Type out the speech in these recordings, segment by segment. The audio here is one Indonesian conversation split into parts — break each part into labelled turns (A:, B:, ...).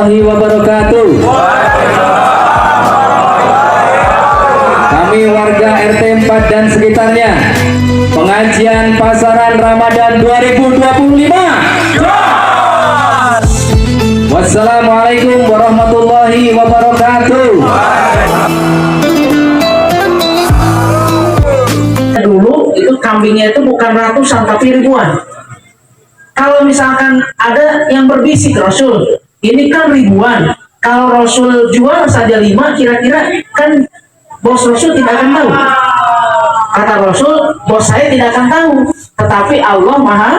A: warahmatullahi wabarakatuh. Kami warga RT 4 dan sekitarnya, pengajian pasaran Ramadan 2025. Wassalamualaikum warahmatullahi wabarakatuh.
B: Dulu itu kambingnya itu bukan ratusan tapi ribuan. Kalau misalkan ada yang berbisik, Rasul, ini kan ribuan. Kalau Rasul jual saja 5, kira-kira kan bos Rasul tidak akan tahu. Kata Rasul, bos saya tidak akan tahu. Tetapi Allah maha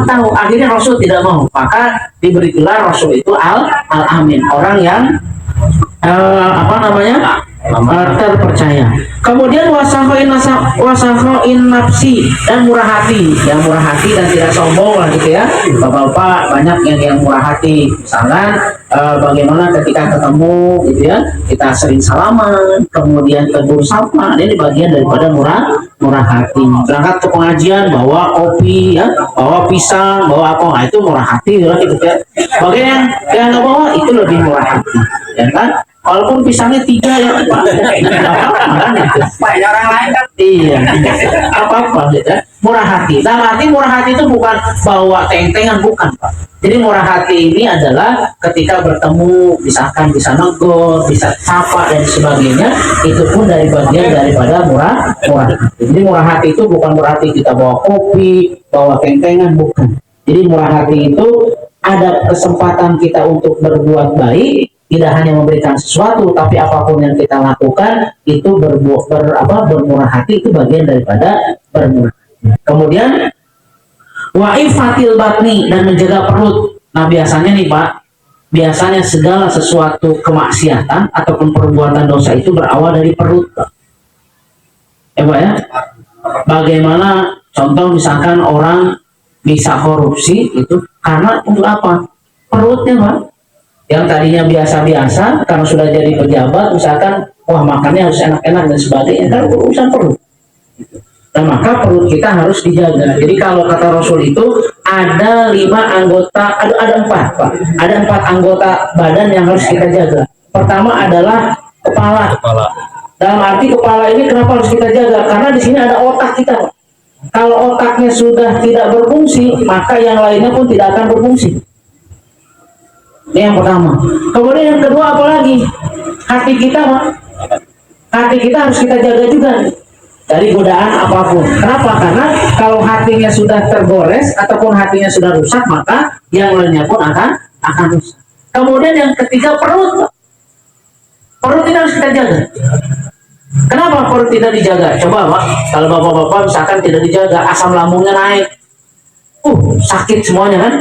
B: tahu. Akhirnya Rasul tidak mau. Maka diberi gelar Rasul itu Al-Amin. Orang yang terpercaya. Kemudian wasahoin nafsi, dan murah hati, yang murah hati dan tidak sombong lah gitu ya. Bapak-bapak banyak yang murah hati. Misalnya bagaimana ketika ketemu gitu ya, kita sering salaman, kemudian tegur sapa. Ini bagian daripada murah hati. Berangkat ke pengajian bawa kopi ya, bawa pisang, bawa apa, nah, itu murah hati gitu ya. Bagian yang nggak bawa itu lebih murah hati, ya kan? Walaupun pisangnya 3 ya, banyak orang lain kan, iya, apa gitu ya. Murah hati. Dalam arti murah hati itu bukan bawa teng-tengan, bukan Pak. Jadi murah hati ini adalah ketika bertemu, misalkan bisa negur, bisa sapa dan sebagainya, itu pun dari bagian daripada murah hati. Jadi murah hati itu bukan berarti kita bawa kopi, bawa teng-tengan, bukan. Jadi murah hati itu ada kesempatan kita untuk berbuat baik. Tidak hanya memberikan sesuatu, tapi apapun yang kita lakukan itu bermurah hati, itu bagian daripada bermurah hati. Kemudian wa'ifatil batni, dan menjaga perut. Nah biasanya nih Pak, biasanya segala sesuatu kemaksiatan ataupun perbuatan dosa itu berawal dari perut Pak. Ya Pak ya, bagaimana contoh misalkan orang bisa korupsi itu karena untuk apa? Perutnya Pak. Yang tadinya biasa-biasa, karena sudah jadi pejabat, misalkan, wah makannya harus enak-enak dan sebagainya, kan urusan perut. Dan maka perut kita harus dijaga. Jadi kalau kata Rasul itu, ada 5 anggota, ada 4 Pak. Ada 4 anggota badan yang harus kita jaga. Pertama adalah kepala. Dalam arti kepala ini kenapa harus kita jaga? Karena di sini ada otak kita Pak. Kalau otaknya sudah tidak berfungsi, maka yang lainnya pun tidak akan berfungsi. Ini yang pertama. Kemudian yang kedua apa lagi? Hati kita Pak. Hati kita harus kita jaga juga dari godaan apapun. Kenapa? Karena kalau hatinya sudah tergores ataupun hatinya sudah rusak, maka yang lainnya pun akan rusak. Kemudian yang ketiga perut Pak. Perut ini harus kita jaga. Kenapa perut tidak dijaga? Coba Pak, kalau bapak-bapak misalkan tidak dijaga, asam lambungnya naik, sakit semuanya kan,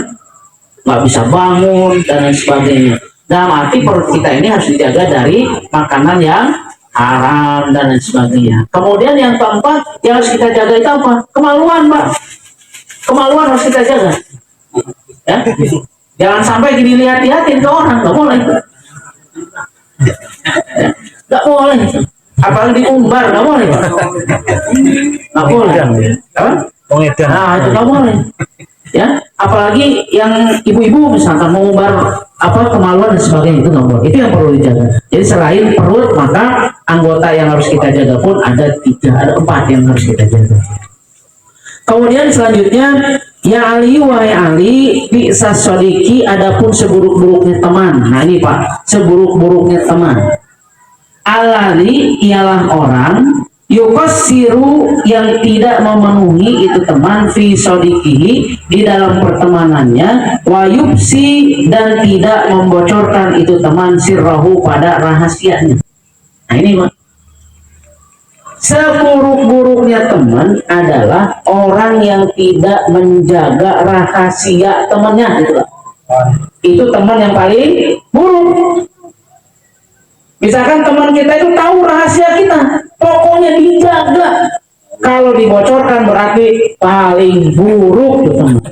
B: nggak bisa bangun dan lain sebagainya. Dalam arti perut kita ini harus dijaga dari makanan yang haram dan lain sebagainya. Kemudian yang keempat yang harus kita jaga itu apa? Kemaluan Pak. Kemaluan harus kita jaga ya? Jangan sampai gini lihat-lihatin ke orang, nggak boleh ya? Nggak boleh, apalagi diumbar, nggak boleh Pak. Nggak boleh apa? Nah itu nggak boleh ya, apalagi yang ibu-ibu misalkan mengumbar kemaluan dan sebagainya, itu nggak boleh. Itu yang perlu dijaga. Jadi selain perut, maka anggota yang harus kita jaga pun ada 4 yang harus kita jaga. Kemudian selanjutnya, ya Ali wahai Ali, bisa sodiki, adapun seburuk-buruknya teman. Nah ini Pak, seburuk-buruknya teman. Alali ialah orang yukasiru yang tidak memenuhi itu teman fi sodikihi di dalam pertemanannya, wayubsi dan tidak membocorkan itu teman sirrahu pada rahasianya. Nah ini Pak, seburuk-buruknya teman adalah orang yang tidak menjaga rahasia temannya, gitu. Itu teman yang paling buruk. Misalkan teman kita itu tahu rahasia kita, pokoknya dijaga. Kalau dibocorkan berarti paling buruk itu teman.